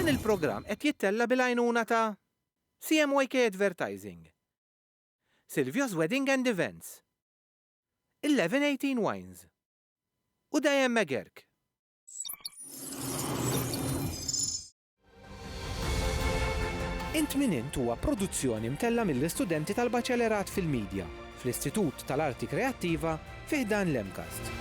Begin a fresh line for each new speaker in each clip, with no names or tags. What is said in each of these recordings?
Dan il-programm qed jittella bil-għajnuna ta' CMYK Advertising, Silvio's Wedding and Events, 1118 Wines u Dajem Megerk. Int min int huwa produzzjoni mtella mill-istudenti tal-Baċelerat fil-Midja fl-Istitut tal-Arti Kreattiva fi ħdan l-Emcast.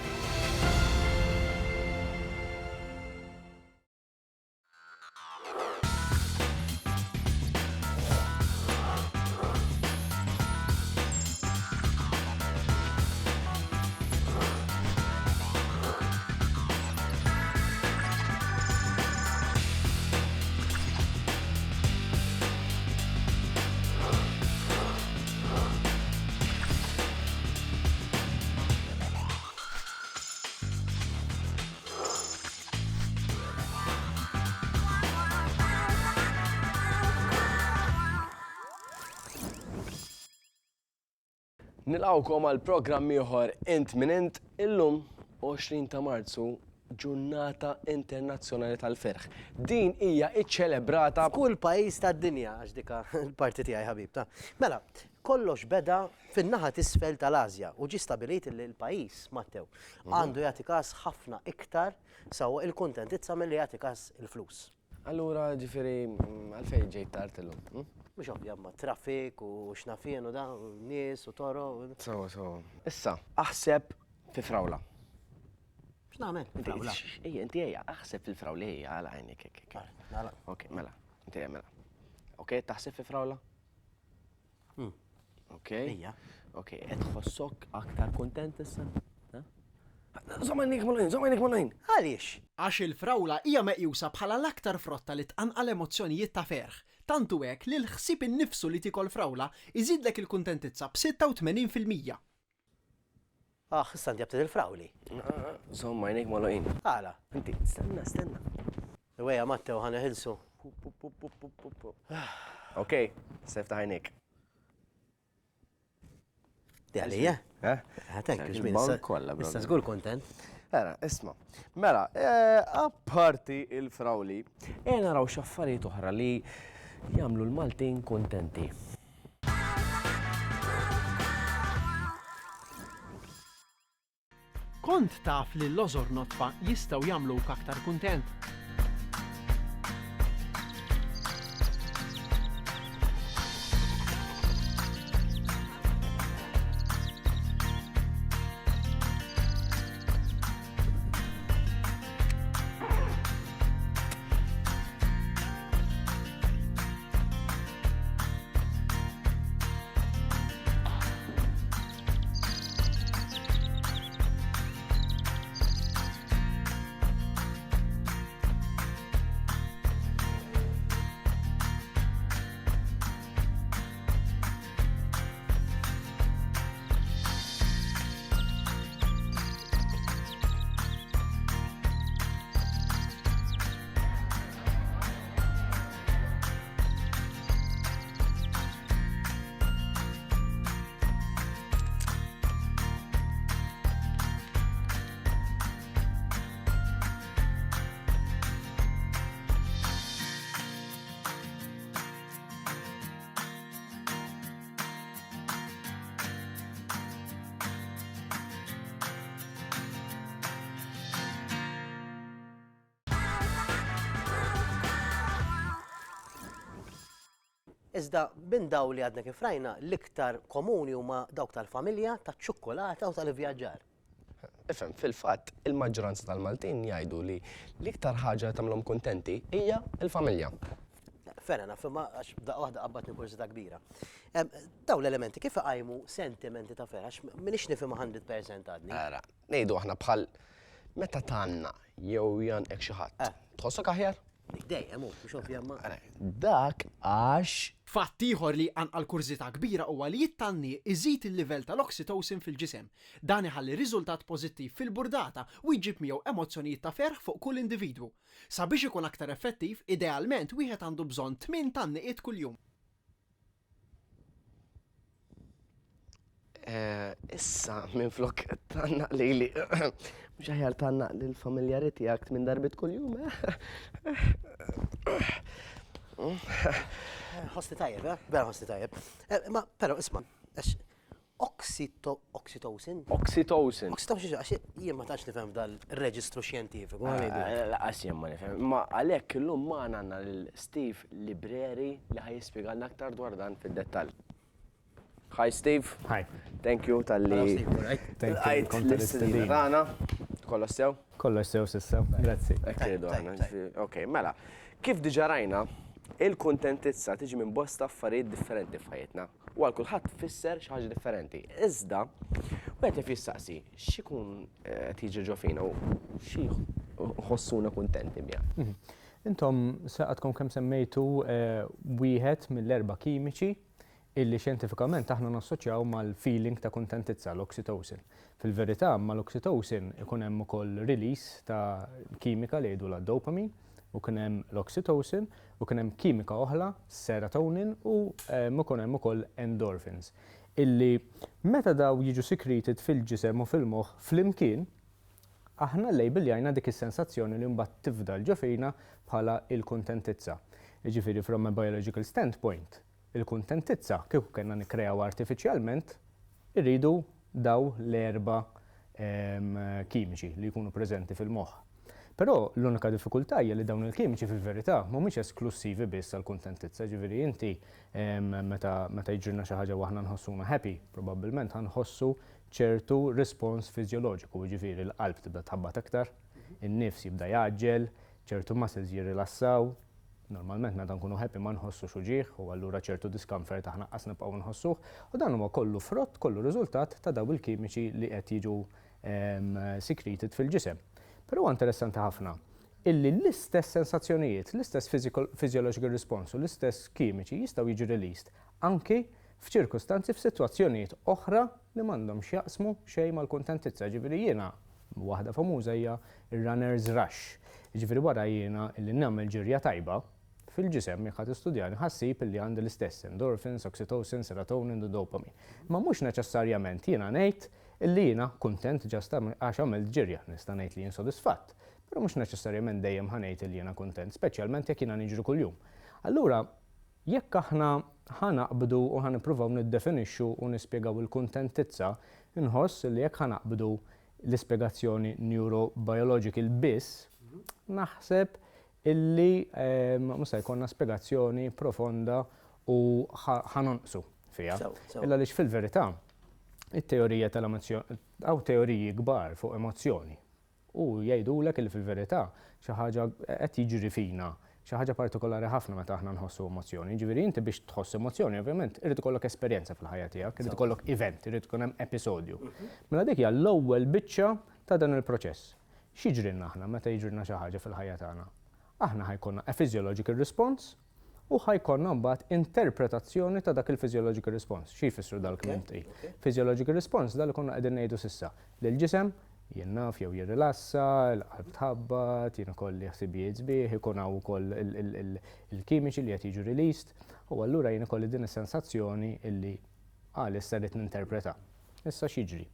Nilqawkom għal programm ieħor Int min Int illum 20 ta' Marzu Ġurnata Internazzjonali tal-Ferħ. Din hija iċċelebrata
f'kull pajjiż tad-dinja għax dika l-parti tiegħi ħabib ta'. Mela, kollox beda fin-naħa t'isfel tal-Asja u ġie stabilit li l-pajjiż Mattew għandu jagħti każ ħafna iktar sewwa il-kuntentizza milli jagħti każ il-flus.
Allura ġifieri għalfejn ġejt tard illum.
Mhux ovvja ma traffik u x'nafien u da nies u toro.
So. Issa, aħseb fi frawla.
X'nagħmel? Frawla.
Ejja, inti ejja, aħseb fil-frawla ejja għal għajnek hekk. Ok, mela. Inti ejja mela. Ok, taħseb fi frawla? Ok.
Ejja.
Ok, qed tħossok aktar kuntent issa? Żomajnik malajn.
Għaliex?
Għax il-frawla hija meqjusa bħala l-aktar frotta li tqanqal emozzjonijiet ta' ferħ. Tantu hekk li l-ħsieb innifsu li tikol frawla iżidlek il-kuntentizza b'86%.
Issa inti jabtid il-frawli.
Żomajnik malajn.
Għala.
Inti, stenna.
Weja Mattew ħaneħilsu.
Ok, sefta ħajnik.
Għalija? Għatek, issa żgur kontent.
Isma, mela, apparti il-frawli, naraw xaffarijiet oħra li jagħmlu l-Maltin kontenti.
Kont taf li l-lożor notfa jistgħu jagħmluk aktar kuntent?
Iżda bin daw li għadna kif rajna l-iktar komuni huma dawk tal-familja, taċ-ċokkolata u tal-ivvjaġġar.
Ifhem, fil-fatt, il-maġġoranza tal-Maltin jgħidu li l-iktar ħaġa tagħmlhom kuntenti hija l-familja.
Ferra naf imma għax daqqa waħda qabbatni kursità kbira. Daw l-elementi kif iqajmu sentimenti ta' ferra għax minix nifhimha 100% għadni.
Ngħidu aħna bħal meta tanna jew janqek xi ħadd. Tħossok aħjar?
Dejjem mhux ovvja ma.
Dak għax
Fatt ieħor li għanqal kurzità kbira huwa li jittanni iżid il-livell tal-oxytocin fil-ġisem. Dan iħalli riżultat pożittiv fil-burdata u jġib miegħu emozzjonijiet ta' ferħ fuq kull individwu. Sabiex ikun aktar effettiv, idealment wieħed għandu bżonn 8 tanniqiet kuljum.
Issa minn flok tannaq li mhux aħjar tannaq lill-familjari tiegħek minn darbit kuljum,
Ħosti tajjeb, vera ħosti tajjeb. Ma, però isma', oxytocin?
Oxytocin.
Oxytocin, għax jien ma tantx nifhem dal-reġistru xjentifiku. ma ngħidu.
Laqas jien ma nifhem. Ma għalhekk illum magħna għandna lil Steve Libreri li ħajispjegalna aktar dwar dan fid-dettall. Hi Steve.
Hi.
Thank you tal-li.
Thank you.
Għajt l-istedina tagħna. Kollox sew?
Kollox sew sissa. Grazzi.
Ekkidu għana. Ok, mela. Kif diġa rajna, il-kuntentizza tiġi minn bosta affarijiet differenti f'ħajtna. U għal kulħadd fisser xi ħaġa differenti. Iżda, wieħed jistaqsi x'ikun tiġi ġo fina u xi ħossuna kuntenti biha.
Intom saqatkom kemm semmejtu wieħed mill-erba' kimiċi illi xjentifikament aħna nassoċjaw mal-feeling ta' kuntentizza l-oxytocin. Fil-verità mal-oxytocin ikun hemm ukoll release ta' kimika li jgħidu dopamine u kien hemm l-oxytocin u kien hemm kimika oħra serotonin u ikun hemm ukoll endorphins. Illi meta daw jiġu secreted fil-ġisem u fil-moħħ flimkien aħna labelljajna dik is-sensazzjoni li mbagħad tifdal ġo fina bħala il-kuntentizza. Jiġifieri from a biological standpoint, il-kuntentizza kieku kellna nikkreaw artifiċjalment irridu daw l-erba' kimiċi li jkunu preżenti fil-moħħ. Però l-unika diffikultà hija li dawn il-kimiċi fil-verità mhumiex esklusivi biss għall-kuntentizza. Ġifieri inti meta jiġrilna xi ħaġa waħna nħossuna happy, probabbilment ħanħossu ċertu respons fiżjoloġiku, ġifieri l-qalb tibda tħabbat aktar, in-nifs jibda jaġġel, ċertu muscles jirrilassaw. Normalment meta nkunu happy ma nħossu xuġieħ u allura ċertu discomfort aħna qas nibqgħu nħossuh u dan huwa kollu frott, kollu riżultat ta' daw il-kimiċi li qed jiġu secreted fil-ġisem. Però huwa interessanti ħafna illi l-istess sensazzjonijiet, l-istess physiological response u l-istess kimiċi jistgħu jiġu released anki f'ċirkustanzi f'sitwazzjonijiet oħra li m'għandhomx jaqsmu xejn mal-kuntentizza. Ġifieri jiena waħda famuża hija ir-runner's rush. Ġifieri wara jiena illi nagħmel ġirja tajba fil-ġisem jekk ħadd istudjani ħassib illi għandi l-istess endorphins, oxytocin, serotonin u dopamine. Ma mhux neċessarjament jiena ngħid illi jiena kuntent ġast għax għamilt ġirja, nista' ngħid li jien sodisfatt. Però mhux neċessarjament dejjem ħanejt illi jiena kuntent, speċjalment jekk jiena niġri kuljum. Allura, jekk aħna ħanaqbdu u ħanippruvaw niddefinixxu u nispjegaw il-kuntentizza, inħoss li jekk ħanaqbdu l-ispjegazzjoni neurobiological biss, naħseb illi musa jkollna spjegazzjoni profonda u ħanonqsu fiha. Illa lix fil-verità, it-teorija tal-emozzjoni, għaw teoriji kbar fuq emozzjoni u jgħidulek li fil-verità xi ħaġa qed jiġri fina, xi ħaġa partikolari ħafna meta aħna nħossu emozzjoni. Ġifieri inti biex tħoss emozzjoni, ovvjament irid ikollok esperjenza fil-ħajja tiegħek, irid ikollok event, irid ikun hemm episodju. Mela dik hija l-ewwel biċċa ta' dan il-proċess. X'jiġrilna aħna meta jiġrilna xi ħaġa fil-ħajja tagħna? Aħna ħajkonna a physiological response u ħajkonna mbagħad interpretazzjoni ta' dak il-physiological response. Xi jfissru dal-kliem tiegħi? Physiological response dal konna qegħdin ngħidu s'issa li l-ġisem jinnaf jew jirrilassa, l-qalb tħabbat, jien ikolli ħsibijiet sbieħ, ikun hawn ukoll il-kimiċi li qed jiġu released, u allura jien ikolli din is-sensazzjoni illi issa rrid ninterpreta. Issa x'jiġri.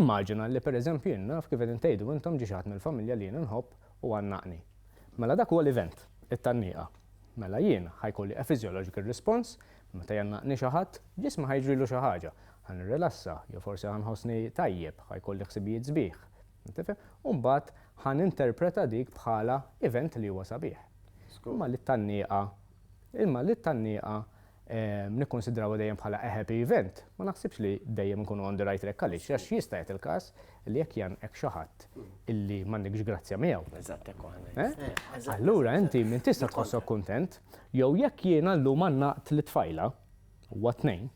Immaġina li pereżempju jien naf kif qegħdin tgħidu intom ġi xi ħadd mill-familja li jien inħobb u għannaqni. Mela dak huwa l-event, it-tannieqa. Mela jien ħajkolli a physiological response, meta jannaqni xi ħadd, ġisma ħajġrilu xi ħaġa. Ħanirrilassa, jew forsi ħanħossni tajjeb, ħajkolli ħsibijiet sbieħ. U mbagħad ħaninterpreta dik bħala event li huwa sabiħ. Imma li t-tannieqa nikkonsidraw dejjem bħala a happy event, ma naħsibx li dejjem nkunu on the right track għaliex għax jista' jgħid il-każ li jekk jan hekk xi ħadd illi m'għandekx grazzja miegħu.
Eżatt hekk
Allura inti min tista' tħossok kuntent, jew jekk jiena llum għandnaqt l-tfajla huwa tnejn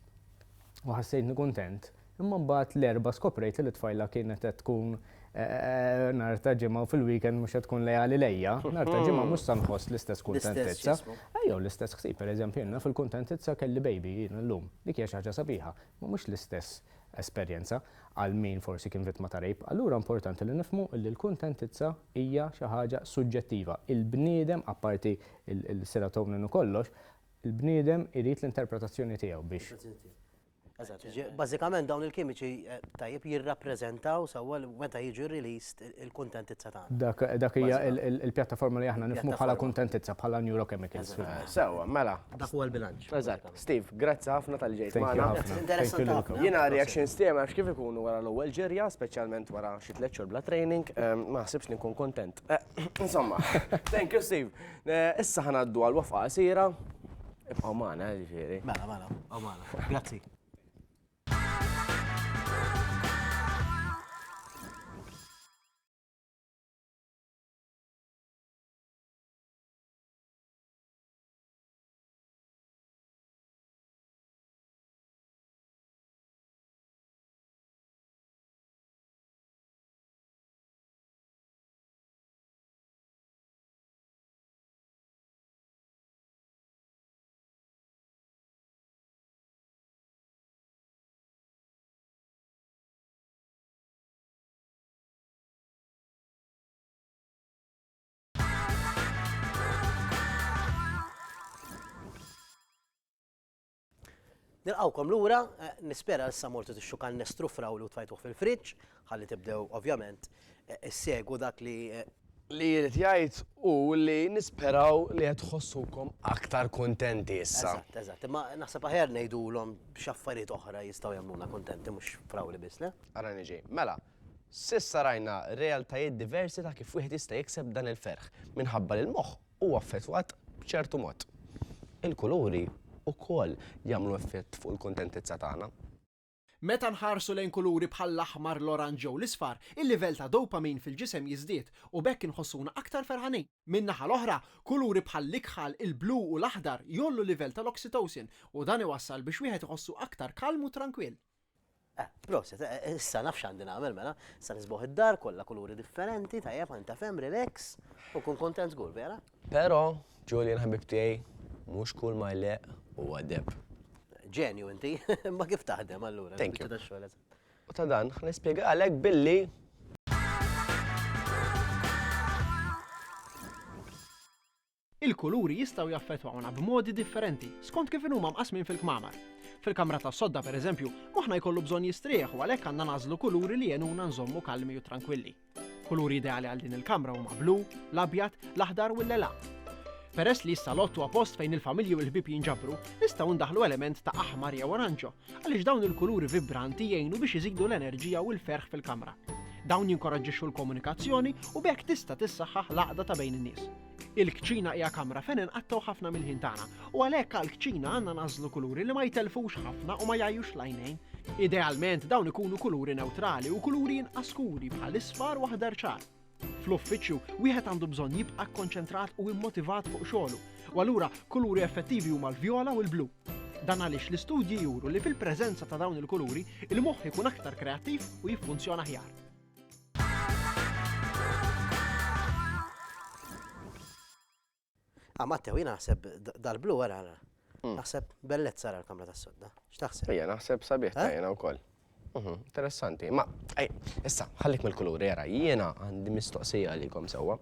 u ħassejtni kuntent, imma mbagħad l-erba' skoprejt li t-tfajla kienet qed tkun nhar ta' ġimgħa u fil-weekend mhux qed tkun lejali lejja, nhar ta' ġimgħa mhux se nħoss l-istess kuntentizza. Ejjew l-istess ħsieb pereżempju jiena fil-kuntentizza kelli baby jien illum, dik hija xi ħaġa sabiħa, ma mhux l-istess esperjenza għal min forsi kien vittma ta' rejb. Allura importanti li nifhmu li l-kuntentizza hija xi ħaġa suġġettiva. Il-bniedem apparti il-serotonin u kollox, il-bniedem irid l-interpretazzjoni tiegħu biex.
Bażikament dawn il-kimiċi tajjeb jirrappreżentaw sewwa meta jiġu released il-kuntentizza tagħna.
Dak hija il-pjattaforma li aħna nifhmu bħala kuntentizza bħala neurochemicals.
Sewa, mela.
Dak huwa l-bilanċ.
Eżatt. Steve, grazzi ħafna tal-ġejt
Thank you
magħna.
ħafna.
Interessanti
Thank you,
ħafna.
Jiena reactions tiegħi ma kif ikunu wara l-ewwel ġerja, speċjalment wara xi tliet xhur bla training, ma ħsibx li nkun kontent. Insomma, thank you Steve. Issa ħanaddu għal wafqa qasira. Ibqgħu magħna ġifieri.
Mela. Grazzi. Nilqawkom lura, nispera issa mortu tixxu kannestru frawlu tfajtuh fil-friġġ, ħalli tibdew ovvjament issegwu dak li
Li jrid jgħid u li nisperaw li qed tħossukom aktar kuntenti issa.
Eżatt, imma naħseb aħjar ngħidulhom b'xaffarijiet oħra jistgħu jagħmluna kuntenti mhux frawli biss, le?
Ara niġi. Mela, sissa rajna realtajiet diversi ta' kif wieħed jista' jikseb dan il-ferħ minħabba li l-moħħ huwa affettwat b'ċertu mod. Il-kuluri ukoll jagħmlu effett fuq il-kuntentizza tagħna.
Meta nħarsu lejn kuluri bħal l-aħmar, l-oranġ u l-isfar, il-livell ta' dopamin fil-ġisem jiżdied u bekk inħossuna aktar ferħanin. Min-naħa l-oħra, kuluri bħal l-ikħal, il-blu u l-aħdar jollu livell tal-oxytocin u dan iwassal biex wieħed iħossu aktar kalm u tranquill.
Proset, issa nafx għandi nagħmel mela, issa nisbuħ id-dar kollha kuluri differenti, tajjeb anta fem relax u kun kontent żgur vera.
Però, Julian ħabib tiegħi, mhux kull ma jleq huwa deb.
Ġenju inti, ma kif taħdem allura.
Thank you.
you.
U ta' dan, nispjegalek billi
Il-kuluri jistgħu jaffettwawna b'modi differenti skont kif huma mqasmin fil-kmamar. Fil-kamra tas-sodda pereżempju, moħħna jkollu bżonn jistrieħ u għalhekk għandna nażlu kuluri li jenuna nżommu kalmi u tranquilli. Kuluri ideali għal din il-kamra huma blu, l-abjad, l-aħdar u l-lelaq. Peress li issa lottu appost fejn il-familji u l-ħbib jinġabru, nistgħu ndaħlu element ta' aħmar jew oranġo, għaliex dawn il-kuluri vibranti jgħinu biex iżidu l-enerġija u l-ferħ fil-kamra. Dawn jinkoraġġixxu l-komunikazzjoni u bekk tista' tissaħħaħ l-għaqda ta' bejn in-nies. Il-kċina hija kamra fejn inqattaw ħafna mill-ħin tagħna u għalhekk għall-kċina għandna nażlu kuluri li ma jtelfux ħafna u ma jgħajjux l-għajnejn. Idealment dawn ikunu kuluri neutrali u kuluri inqas skuri bħal isfar u aħdar ċar. Fl-uffiċċju wieħed għandu bżonn jibqa' kkonċentrat u immotivat fuq xogħlu, u allura kuluri effettivi huma l-vjola u l-blu. Dan għaliex l-istudji juru li fil-preżenza ta' dawn il-kuluri il-moħħ ikun aktar kreattiv u jiffunzjona aħjar.
Matteo, jien naħseb dal-blu wara naħseb bellezza ra l-kamra tas-sodda. X'taħseb?
Ejja, naħseb sabiħ tajna wkoll. Interessanti. Ma, issa, ħallik mill-kuluri era, jiena għandi mistoqsija għalikom sewwa.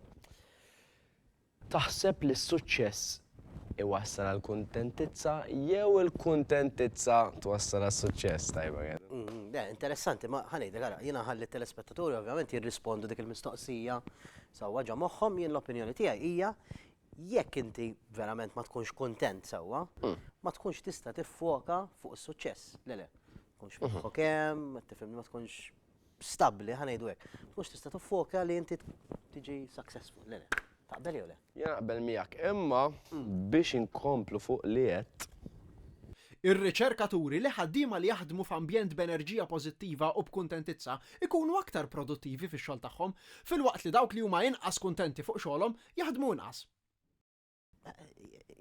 Taħseb li s-suċċess iwassal għal-kuntentizza jew il-kuntentizza twassal għal-suċċess tajba għed?
Interessanti, ma ħanejdek għara, jiena ħalli telespettaturi ovvjament jirrispondu dik il-mistoqsija sewwa ġa moħħhom, jien l-opinjoni tiegħi hija jekk inti verament ma tkunx kontent sewwa, ma tkunx tista' tiffoka fuq is-suċċess. Le. Tkunx moħħok hemm, tifhimni ma tkunx stabbli ħanejdu hekk. Tkunx tista' tiffoka li inti tiġi successful. Le. Taqbel jew le?
Jena naqbel miegħek, imma biex inkomplu fuq li qed.
Ir-riċerkaturi li ħaddiema li jaħdmu f'ambjent b'enerġija pożittiva u b'kuntentizza ikunu aktar produttivi fix-xogħol tagħhom, filwaqt li dawk li huma inqas kuntenti fuq xogħolhom jaħdmu inqas.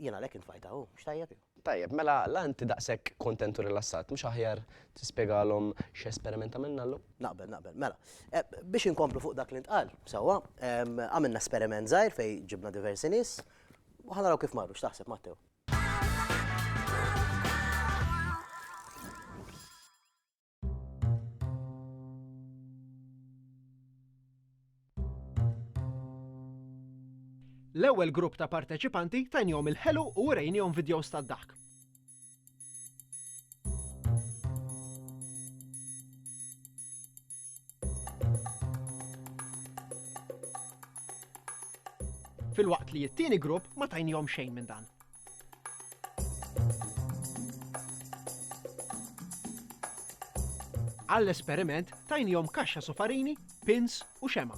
Jiena lek infajta hu, x'tajjeb jew?
Tajjeb, mela l-anti daqshekk kontent u rilassat, mhux aħjar tispjegalhom x'esperiment għamilna llum?
Naqbel. Mela, biex inkomplu fuq dak li ntqal, sewwa, għamilna esperiment żgħir fejn ġibna diversi nies u ħanaraw kif marru, x'taħseb Matteo?
L-ewwel grupp ta' parteċipanti tajnihom il-ħelu u rejnihom videos tad-daħk. fil-waqt li t-tieni grupp ma tajnihom xejn minn dan. Għall-esperiment tajnihom kaxxa sofarini, pins u xema.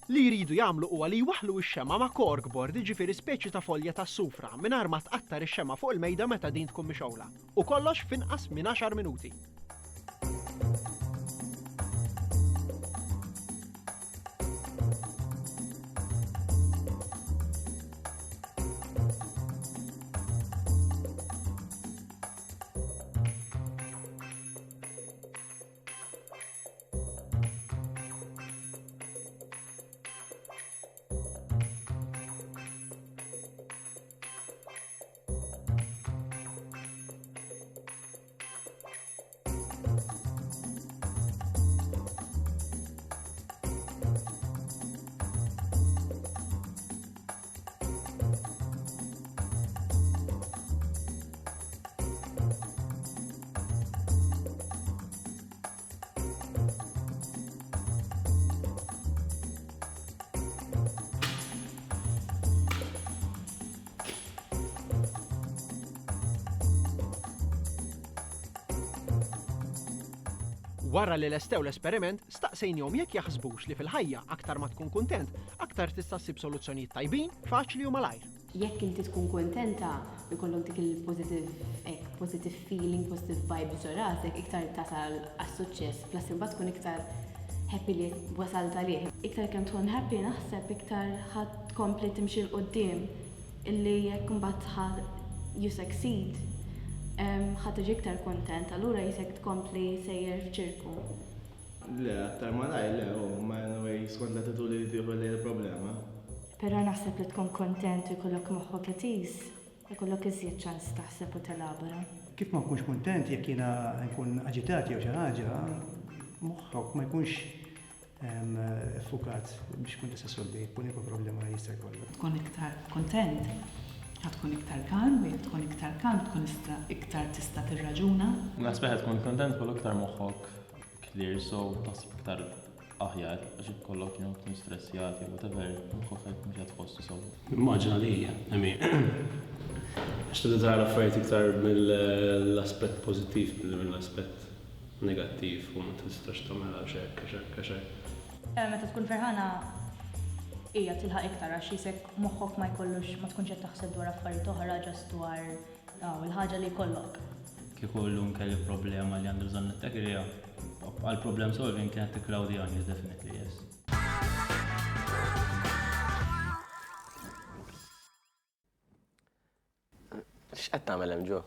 Li jridu jagħmlu huwa li jwaħħlu x-xema ma' corkboard, jiġifieri speċi ta' folja ta' sufra mingħajr ma tqattar ix-xema fuq il-mejda meta din tkun mixowla. U kollox f'inqas minn 10 minuti. Wara li lestew l-esperiment, staqsejnihom jekk jaħsbux li fil-ħajja aktar ma tkun kuntent, aktar tista' ssib soluzzjonijiet tajbin, faċli u malajr.
Jekk inti tkun kontenta, ikollok dik il-positive feeling, positive vibes ġo rasek, iktar tasal għas-suċċess, plus imbagħad tkun iktar happy li wasalt għalih. Iktar kemm tkun happy naħseb iktar ħadd tkompli timxi l qudiem illi jekk imbagħad you succeed. ħadd iġi iktar kontent, allura jisek tkompli sejjer f'ċirku.
Le, aktar ma le, ma anyway, skont l-attitudni li tieħu li l-problema.
Però naħseb li tkun kontent u jkollok moħħok itis, jkollok iżjed ċans taħseb u telabora.
Kif ma nkunx kontent jekk jiena nkun aġitati jew xi ħaġa, moħħok ma jkunx effukat biex tkun tista' solvi kwalunkwe problema li jista' jkollok.
Tkun iktar kontent, tkun iktar kalm, u jekk tkun iktar kalm, tkun iktar tista' tirraġuna.
Nasbeħ tkun kontent kollu iktar moħħok clear, so taħseb iktar aħjar, għax ikollok tkun stressjat jew whatever, moħħok mhux qed tħossu sew.
Immaġina li hija, għax tibda tara affarijiet iktar mill-aspett pożittiv milli mill-aspett negattiv u ma tistax tagħmilha x'hekk.
Meta tkun ferħana hija tilħaq iktar għax jisek moħħok ma jkollux ma tkunx qed taħseb dwar affarijiet oħra ġast dwar il-ħaġa li jkollok.
Kieku llum kelli problema li għandu bżonn nittegrija, għal problem solving kienet tikklawdi għan, definitely yes.
X'qed tagħmel hemm ġo?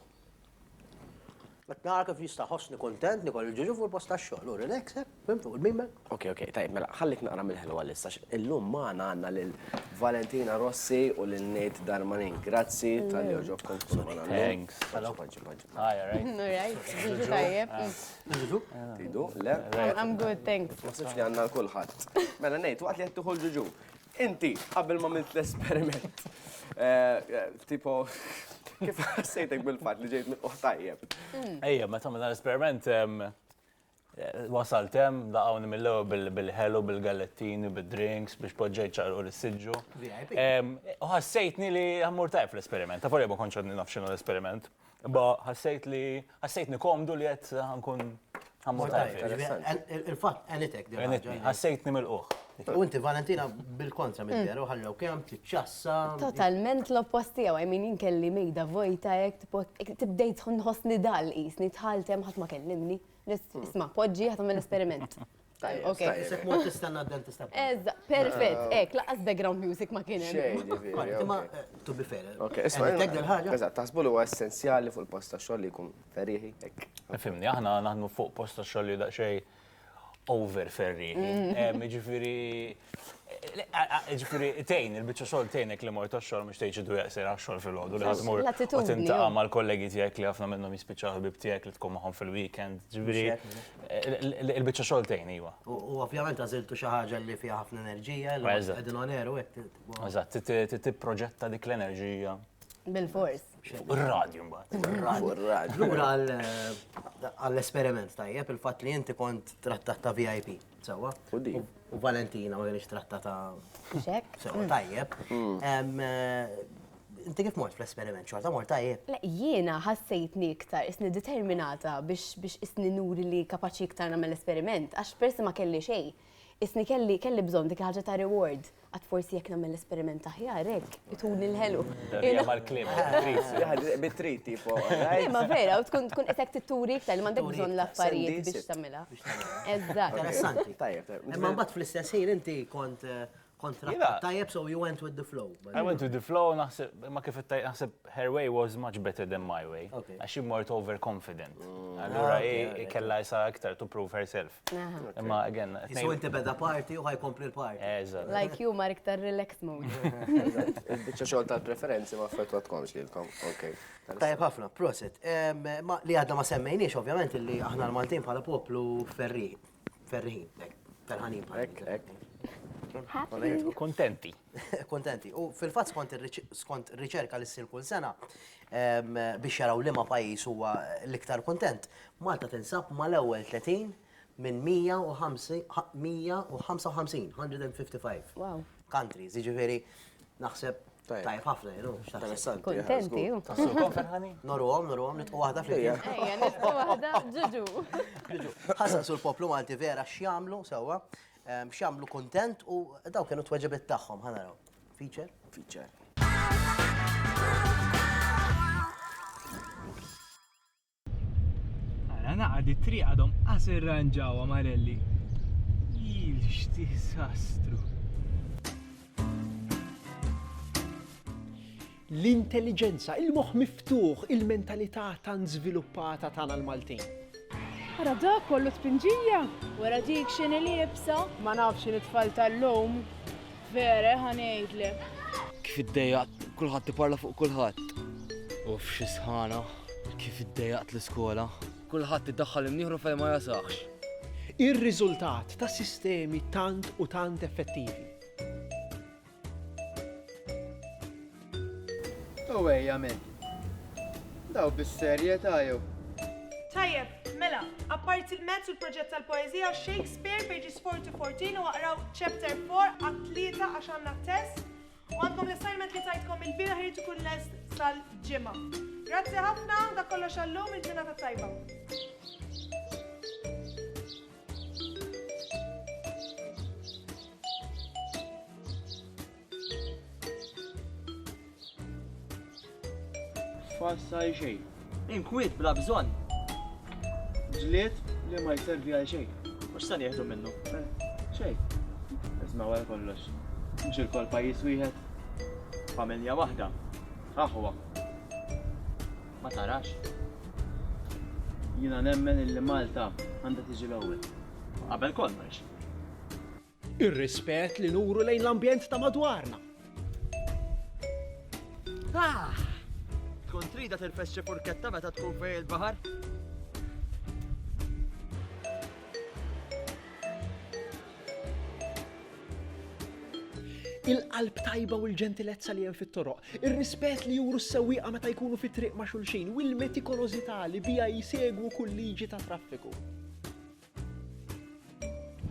Nara kif jista' ħossni kontent li kollu ġuġu fuq il-post tax-xogħol, u relax, fim fuq il-mimel.
Ok, tajb, mela, ħallik naqra mill-ħelwa l-issa. Illum magħna għandna lil Valentina Rossi u lil Nate Darmanin. Grazzi tal-li ġobkom tkunu magħna.
Thanks. Hi,
Alright, ġuġu tajjeb.
Ġuġu?
Tidu, le?
I'm good, thanks.
Ma sibx li għandna l-kulħadd. Mela Nate, waqt li qed tieħu l-ġuġu. Inti, qabel ma milt l-esperiment, tipo, kif ħassejtek bil-fatt li ġejt mill-qoħ tajjeb?
Ejja, meta għamilna l-esperiment, wasalt hemm, laqgħuni mill-ewwel bil-ħelu, bil-gallettini, bil-drinks biex poġġejt ċarqu l-siġġu. U ħassejtni li ħammur tajb fl-esperiment. Ta' forja ma kontx għadni naf x'inhu l-esperiment. Ba ħassejtni komdu li qed ħankun ħammur tajb.
Il-fatt, għanitek.
Ħassejtni mill-qoħ.
U inti Valentina bil-kontra mid-deru ħallew kemm tiċċassa.
Totalment l-opposti għaw, għajmin inkelli mejda vojta jek tibdejt nħossni dal isni tħaltem ħat ma kellimni. Isma, poġġi ħat għamil esperiment. Ok.
Isek mod tistanna d-dentista.
Eżda, perfett, ek, laqas background music ma kienem.
Ma, to be fair.
Ok, isma, eżatt, taħsbu li huwa essenzjali fuq il-post tax-xogħol li jkun ferriħi hekk.
Fimni, aħna naħdmu fuq post tax-xogħol li daqsxejn over ferriħi. Ġifiri, tejn, il-bicċa xogħol tejnek li mort għax-xogħol mhux tgħid xidu jaqsir għax-xogħol fil-għodu li ħadmur u tintaqa' mal-kollegi tiegħek li ħafna minnhom jispiċċaw ħbib tiegħek li tkun magħhom fil-weekend. Ġifieri, il-bicċa xogħol tejn iva.
U ovvjament għażiltu xi ħaġa li fiha ħafna enerġija, li qegħdin oneru hekk.
Eżatt, tipproġetta dik l-enerġija.
Bil-fors.
Ir-radju mbagħad.
Lura għall-esperiment tajjeb, il-fatt li inti kont trattat ta' VIP, sewa? U Valentina ma kienx trattata.
Xek?
Sewa, tajjeb. Inti kif mort fl-esperiment, xorta mort tajjeb?
La, jiena ħassejtni iktar, isni determinata biex isni nuri li kapaċi iktar nagħmel esperiment, għax persi ma kelli xejn. Isni kelli bżonn dik ħaġa ta' reward. Għad forsi jekk nagħmel esperiment aħjar hekk, ituni l-ħelu.
Hija mal-kliem,
bit-trit tipo.
Ma vera, u tkun isek titturi iktar li m'għandek bżonn l-affarijiet biex tagħmilha. Eżatt.
Interessanti. Imma mbagħad fl-istess ħin inti kont trattat tajjeb, so you went with the flow.
I went with the flow, ma kif naħseb her way was much better than my way. Għax she more overconfident. Allura kella jisa aktar to prove herself. Imma again.
So inti beda party u ħajkompli l-party.
Eżatt.
Like you mar iktar relax mode.
Bicċa xogħol tal-preferenzi ma affettwatkomx lilkom. Okay.
Tajjeb ħafna, proset. Li għadna ma semmejniex ovvjament li aħna l-Maltin bħala poplu ferriħin, ferħanin bħal.
Kontenti.
Kontenti. U fil-fatt skont riċerka li ssir kull sena biex jaraw liema pajjiż huwa l-iktar kontent, Malta tinsab mal-ewwel 30 minn 155 countries. Jiġifieri naħseb tajjeb ħafna,
Kontenti.
Norhom, nitqu waħda fl-imkien.
Ejja, nitqu waħda ġuġu.
Ħassan sul poplu Malti vera x'jagħmlu sewwa. X'jagħmlu kuntent u daw kienu tweġibiet tagħhom, ħanaraw. Feature.
Ara naqgħod it-triq għadhom qas irranġaw Marelli. X'disastru.
L-intelligenza, il-moħħ miftuħ, il-mentalità tan żviluppata tagħna l-Maltin.
Ara dak kollu spinġija, wara dik xini libsa, ma nafx it-tfal tal-lum. Vere, ħanejdlek.
Kif iddejjaqt, kulħadd iparla fuq kulħadd. Uff, xi sħana, kif iddejjaqt l-iskola. Kulħadd iddaħħal imnieħru fejn ma jasaħx.
Ir-riżultat ta' sistemi tant u tant effettivi.
U ejja men. Daw bis-serjetà jew.
Tajjeb, mela, apparti il-mezz u l-proġett tal-poezija Shakespeare pages 4-14 u għaqraw chapter 4 għat-3 għax għandna test u għandkom l-assignment li tajtkom il-bira ħirġ ikun lest sal-ġimgħa. Grazzi ħafna, dak kollox għallum il-ġurnata tajba.
Fassaj xejn.
Inkwiet bla bżonn.
Ġlied li ma jservi għal xejn.
Mhux se nieħdu minnu.
Xejn. Isma' wara kollox. Mhux il-kol pajjiż wieħed.
Familja waħda. Aħwa. Ma tarax.
Jiena nemmen illi Malta għandha tiġi l-ewwel.
Qabel kollox.
Ir-rispett li nuru lejn l-ambjent ta' madwarna.
Tkun trida tilfes xi furketta meta tkun fejn il-baħar?
Il-qalb tajba u l-ġentilezza li hemm fit-toroq, ir-rispett li juru s-sewwieqa meta jkunu fit-triq ma' xulxin u l-metikolosità li biha jsegwu kull liġi ta' traffiku.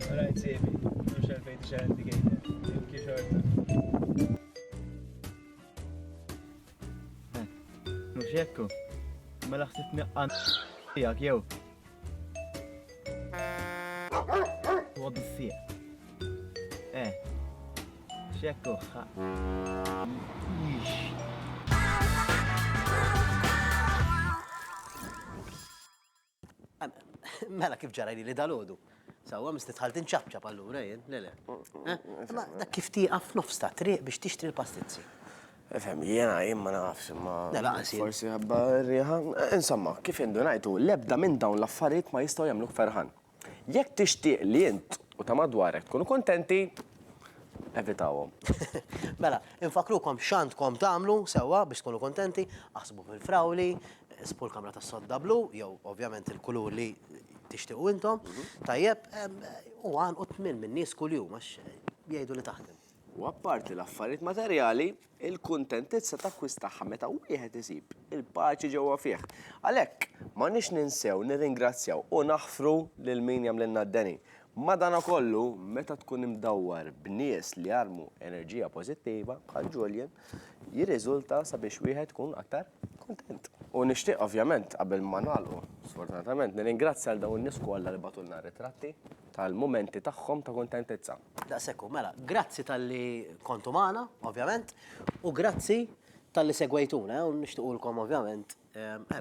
Rajt sebi, mhux għalfejn tixar indicator. Imki xorta. Mhux hekku. Mela ħsib neqqan tiegħek jew. Huwa bissieq. Xekku.
Mela kif ġarajli li dal-għodu. Sawa mistitħal tinċabċab allura jien, lele. Ma dak kif tieqaf nofs ta' triq biex tixtri l-pastizzi.
Efhem, jiena ma nafx imma.
Laqas
forsi ħabba rieħa. Insomma, kif indunajtu, l-ebda minn dawn l-affarijiet ma jistgħu jagħmluk ferħan. Jekk tixtieq li int u ta' madwarek tkunu kontenti, evitawhom.
Mela, infakrukom x'għandkom tagħmlu sewwa biex tkunu kontenti, aħsbu fil-frawli, spu l-kamra tas-sodda blu, jew ovvjament il-kulur li tixtiequ intom. Tajjeb, u għanqut minn nies kuljum għax jgħidu li taħdem.
U apparti l-affarijiet materjali, il-kuntentizza takkwistaħħa meta wieħed isib il-paċi ġewwa fih. Għalhekk ma nix ninsew nirringrazzjaw u naħfru lil min jagħmlilna d-deni. Madankollu meta tkun imdawwar b'nies li jarmu enerġija pożittiva bħal Julian, jirriżulta sabiex wieħed tkun aktar kontent. U nixtieq ovvjament qabel ma nagħlqu, sfortunatament nirringrazzja għal dawn in-nies kollha li batulna ritratti tal-mumenti tagħhom ta' kontentizza.
Daqshekk, mela, grazzi tal-li kontu magħna, ovvjament, u grazzi tal-li segwejtuna, u nixtiequlkom ovvjament.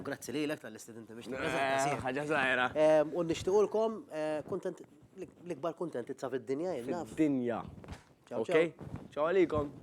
Grazzi lilek tal-li stedinti biex nippreżenta.
Ħaġa żgħira.
U nixtiequlkom l-ikbar kuntentizza fid-dinja, jinnaf.
Fid-dinja. Okej? Ċaw għalikom.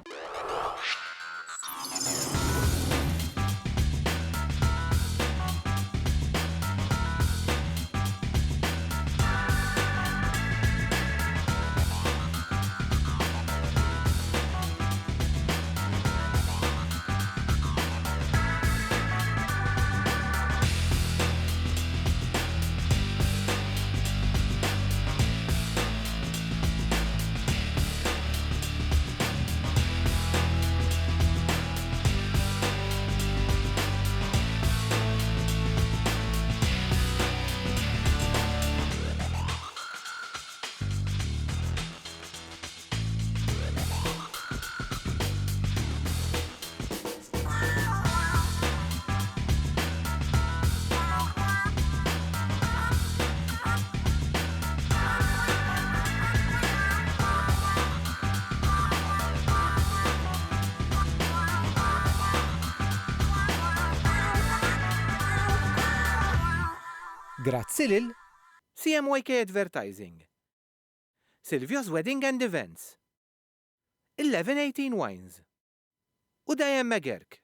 Grazzi lil CMYK Advertising, Silvio's Wedding and Events, 1118 Wines u Dajem Megerk.